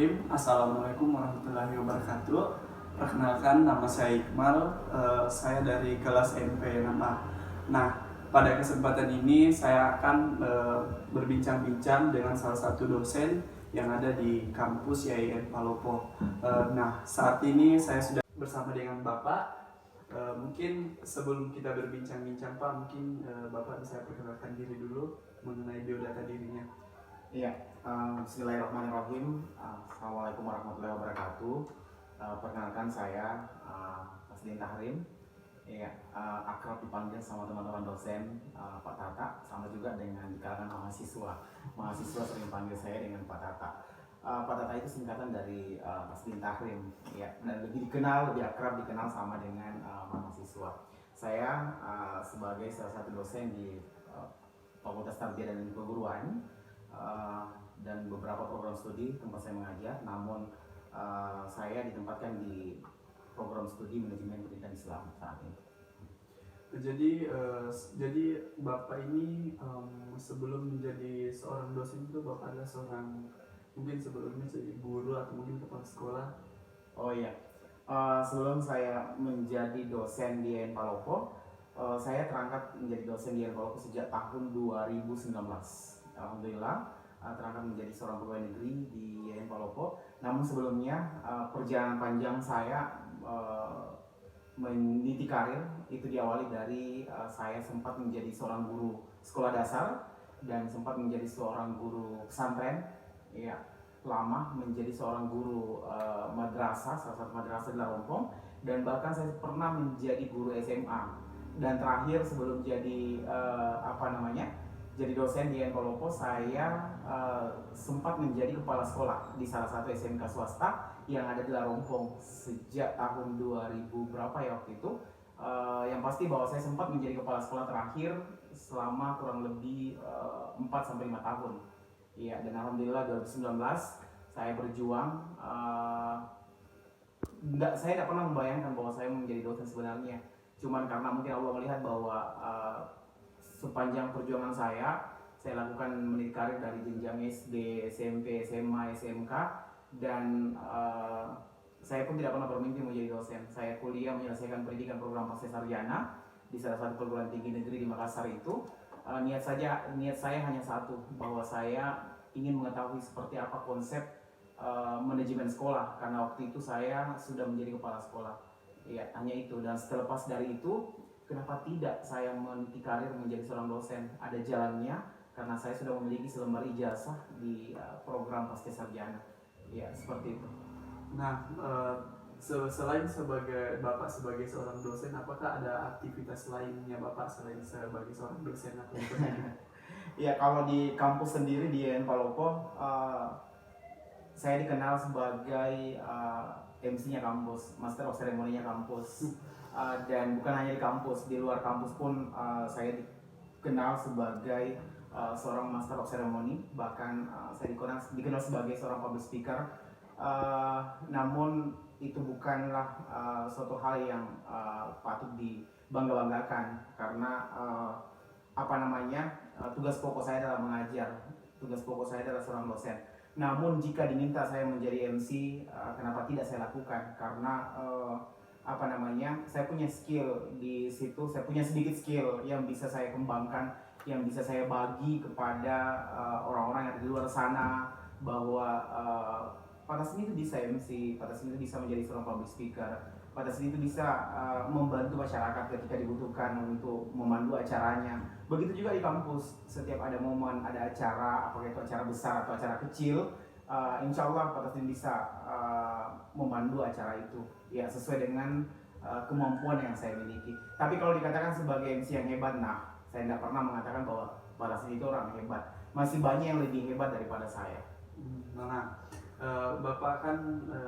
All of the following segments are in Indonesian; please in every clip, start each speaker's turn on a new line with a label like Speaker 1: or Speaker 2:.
Speaker 1: Bismillahirrahmanirrahim. Assalamualaikum warahmatullahi wabarakatuh. Perkenalkan, nama saya Iqmal. Saya dari kelas MP 6A. Nah, pada kesempatan ini saya akan berbincang-bincang dengan salah satu dosen yang ada di kampus YIN Palopo. Nah, saat ini saya sudah bersama dengan Bapak. Mungkin sebelum kita berbincang-bincang Pak, mungkin Bapak bisa perkenalkan diri dulu mengenai biodata dirinya.
Speaker 2: Iya, bismillahirrahmanirrahim. Assalamualaikum warahmatullahi wabarakatuh. Perkenalkan saya Masdin Tahrim. Iya, akrab dipanggil sama teman-teman dosen Pak Tata, sama juga dengan di kalangan mahasiswa. Mahasiswa sering panggil saya dengan Pak Tata. Pak Tata itu singkatan dari Masdin Tahrim. Iya, dan lebih akrab dikenal sama dengan mahasiswa. Saya sebagai salah satu dosen di Fakultas Tarbiyah dan Keguruan. Dan beberapa program studi tempat saya mengajar, namun saya ditempatkan di program studi manajemen pendidikan Islam saat ini.
Speaker 1: Jadi Bapak ini sebelum menjadi seorang dosen itu Bapak adalah seorang, mungkin sebelumnya jadi guru atau mungkin kepala sekolah.
Speaker 2: Oh iya, sebelum saya menjadi dosen di YIN Palopo, saya terangkat menjadi dosen di YIN Palopo sejak tahun 2019. Alhamdulillah terangkat menjadi seorang pegawai negeri di YIN Palopo. Namun sebelumnya perjalanan panjang saya meniti karir itu diawali dari saya sempat menjadi seorang guru sekolah dasar dan sempat menjadi seorang guru pesantren. Ya, lama menjadi seorang guru madrasah, salah satu madrasah di Larompong, dan bahkan saya pernah menjadi guru SMA. Dan terakhir sebelum jadi jadi dosen di YIN Palopo, saya sempat menjadi kepala sekolah di salah satu SMK swasta yang ada di Larompong sejak tahun 2000 berapa ya waktu itu. Yang pasti bahwa saya sempat menjadi kepala sekolah terakhir selama kurang lebih 4-5 tahun. Iya, dan alhamdulillah 2019 saya berjuang. Saya tidak pernah membayangkan bahwa saya menjadi dosen sebenarnya. Cuman karena mungkin Allah melihat bahwa sepanjang perjuangan saya lakukan meniti karir dari jenjang SD, SMP, SMA, SMK, dan saya pun tidak pernah bermimpi menjadi dosen. Saya kuliah menyelesaikan pendidikan program pasca sarjana di salah satu perguruan tinggi negeri di Makassar itu. Niat saya hanya satu, bahwa saya ingin mengetahui seperti apa konsep manajemen sekolah, karena waktu itu saya sudah menjadi kepala sekolah. Ya, hanya itu. Dan selepas dari itu, kenapa tidak saya meniti karir menjadi seorang dosen? Ada jalannya, karena saya sudah memiliki selembar ijazah di program pasca sarjana. Ya, seperti itu.
Speaker 1: Nah, selain Bapak sebagai seorang dosen, apakah ada aktivitas lainnya Bapak selain sebagai seorang dosen atau pendidik?
Speaker 2: Ya, kalau di kampus sendiri di YIN Palopo, saya dikenal sebagai MC-nya kampus, Master of Ceremony-nya kampus. Dan bukan hanya di kampus, di luar kampus pun saya dikenal sebagai seorang Master of Ceremony. Bahkan saya dikenal sebagai seorang public speaker. Namun itu bukanlah suatu hal yang patut dibangga-banggakan, karena tugas pokok saya adalah mengajar. Tugas pokok saya adalah seorang dosen. Namun jika diminta saya menjadi MC, kenapa tidak saya lakukan? Karena saya punya skill di situ, saya punya sedikit skill yang bisa saya kembangkan, yang bisa saya bagi kepada orang-orang yang ada di luar sana, bahwa pada sini itu bisa MC, pada sini itu bisa menjadi seorang public speaker, pada sini itu bisa membantu masyarakat ketika dibutuhkan untuk memandu acaranya. Begitu juga di kampus, setiap ada momen, ada acara, apakah itu acara besar atau acara kecil, insya Allah pada sini bisa memandu acara itu, ya sesuai dengan kemampuan yang saya miliki. Tapi kalau dikatakan sebagai MC yang hebat, nah saya tidak pernah mengatakan bahwa pada sini itu orang hebat. Masih banyak yang lebih hebat daripada saya.
Speaker 1: Bapak kan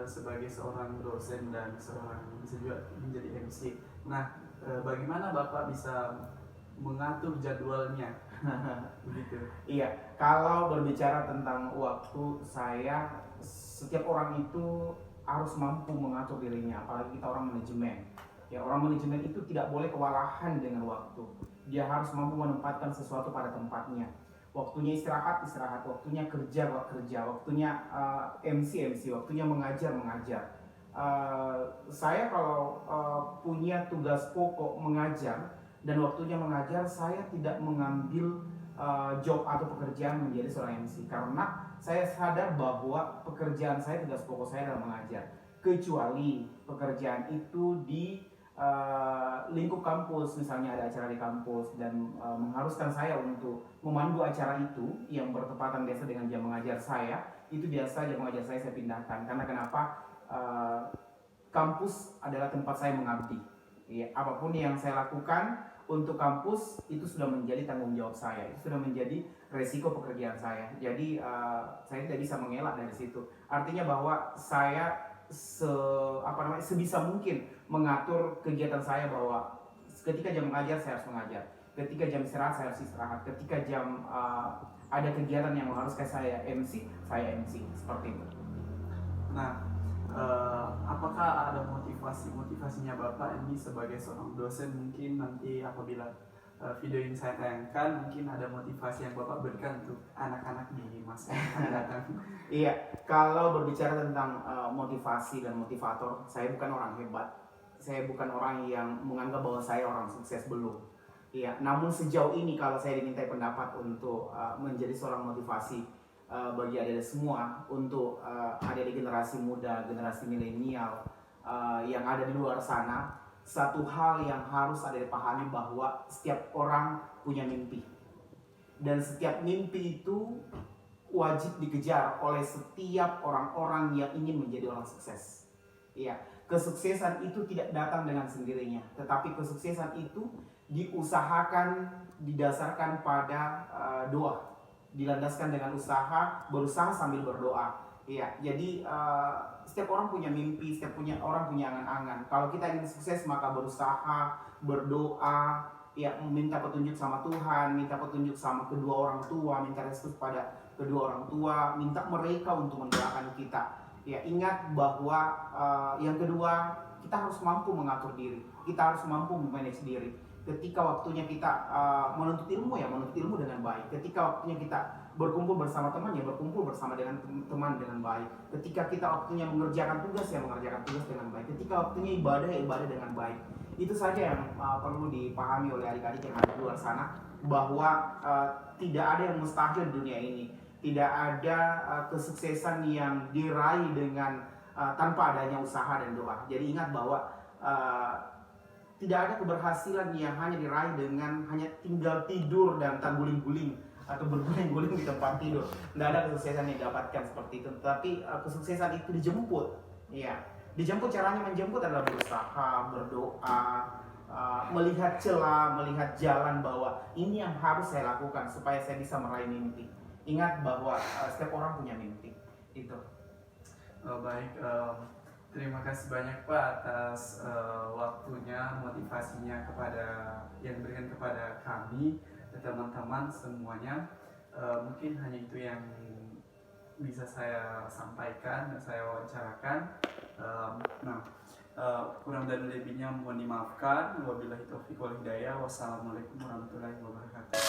Speaker 1: sebagai seorang dosen dan bisa juga menjadi MC. Nah, bagaimana Bapak bisa mengatur jadwalnya? Begitu.
Speaker 2: Iya, kalau berbicara tentang waktu, setiap orang itu harus mampu mengatur dirinya, apalagi kita orang manajemen. Ya, orang manajemen itu tidak boleh kewalahan dengan waktu. Dia harus mampu menempatkan sesuatu pada tempatnya. waktunya istirahat, waktunya kerja, waktunya MC, waktunya mengajar. Saya kalau punya tugas pokok mengajar dan waktunya mengajar, saya tidak mengambil job atau pekerjaan menjadi seorang MC karena saya sadar bahwa pekerjaan saya, tugas pokok saya adalah mengajar. Kecuali pekerjaan itu di lingkup kampus, misalnya ada acara di kampus dan mengharuskan saya untuk memandu acara itu yang bertepatan biasa dengan jam mengajar saya, itu biasa jam mengajar saya pindahkan. Karena kenapa? Kampus adalah tempat saya mengabdi. Ya, apapun yang saya lakukan untuk kampus itu sudah menjadi tanggung jawab saya, itu sudah menjadi resiko pekerjaan saya. Jadi saya tidak bisa mengelak dari situ. Artinya bahwa saya sebisa mungkin mengatur kegiatan saya, bahwa ketika jam mengajar saya harus mengajar, ketika jam istirahat saya harus istirahat, ketika jam ada kegiatan yang mengharuskan saya MC seperti itu.
Speaker 1: Nah, apakah ada motivasinya Bapak ini sebagai seorang dosen? Mungkin nanti apabila video ini saya tayangkan, mungkin ada motivasi yang Bapak berikan untuk anak-anak di masa yang akan datang.
Speaker 2: Iya, kalau berbicara tentang motivasi dan motivator, saya bukan orang hebat, saya bukan orang yang menganggap bahwa saya orang sukses, belum. Iya, namun sejauh ini kalau saya dimintai pendapat untuk menjadi seorang motivasi bagi adik-adik semua, untuk adik-adik generasi muda, generasi milenial yang ada di luar sana, satu hal yang harus adik-adik pahami bahwa setiap orang punya mimpi, dan setiap mimpi itu wajib dikejar oleh setiap orang-orang yang ingin menjadi orang sukses. Iya, kesuksesan itu tidak datang dengan sendirinya, tetapi kesuksesan itu diusahakan, didasarkan pada doa, dilandaskan dengan berusaha sambil berdoa. Iya, jadi setiap orang punya mimpi, setiap orang punya angan-angan. Kalau kita ingin sukses, maka berusaha, berdoa, ya, minta petunjuk sama Tuhan, minta petunjuk sama kedua orang tua, minta restu pada kedua orang tua, minta mereka untuk mendoakan kita. Ya, ingat bahwa yang kedua, kita harus mampu mengatur diri, kita harus mampu memanage diri. Ketika waktunya kita menuntut ilmu, ya menuntut ilmu dengan baik. Ketika waktunya kita berkumpul bersama teman, ya berkumpul bersama dengan teman dengan baik. Ketika kita waktunya mengerjakan tugas, ya mengerjakan tugas dengan baik. Ketika waktunya ibadah, ya ibadah dengan baik. Itu saja yang perlu dipahami oleh adik-adik yang ada di luar sana, bahwa tidak ada yang mustahil di dunia ini. Tidak ada kesuksesan yang diraih dengan tanpa adanya usaha dan doa. Jadi ingat bahwa tidak ada keberhasilan yang hanya diraih dengan hanya tinggal tidur dan tak guling-guling atau berguling-guling di tempat tidur. Tidak ada kesuksesan yang didapatkan seperti itu. Tapi kesuksesan itu dijemput. Ya, dijemput, caranya menjemput adalah berusaha, berdoa, melihat celah, melihat jalan bahwa ini yang harus saya lakukan supaya saya bisa meraih mimpi. Ingat bahwa setiap orang punya mimpi. Itu.
Speaker 1: Baik. Terima kasih banyak Pak atas waktunya, motivasinya yang diberikan kepada kami dan teman-teman semuanya. Mungkin hanya itu yang bisa saya sampaikan dan saya wawancarakan. Kurang dan lebihnya mohon dimaafkan. Wabillahi taufiq wal hidayah. Wassalamualaikum warahmatullahi wabarakatuh.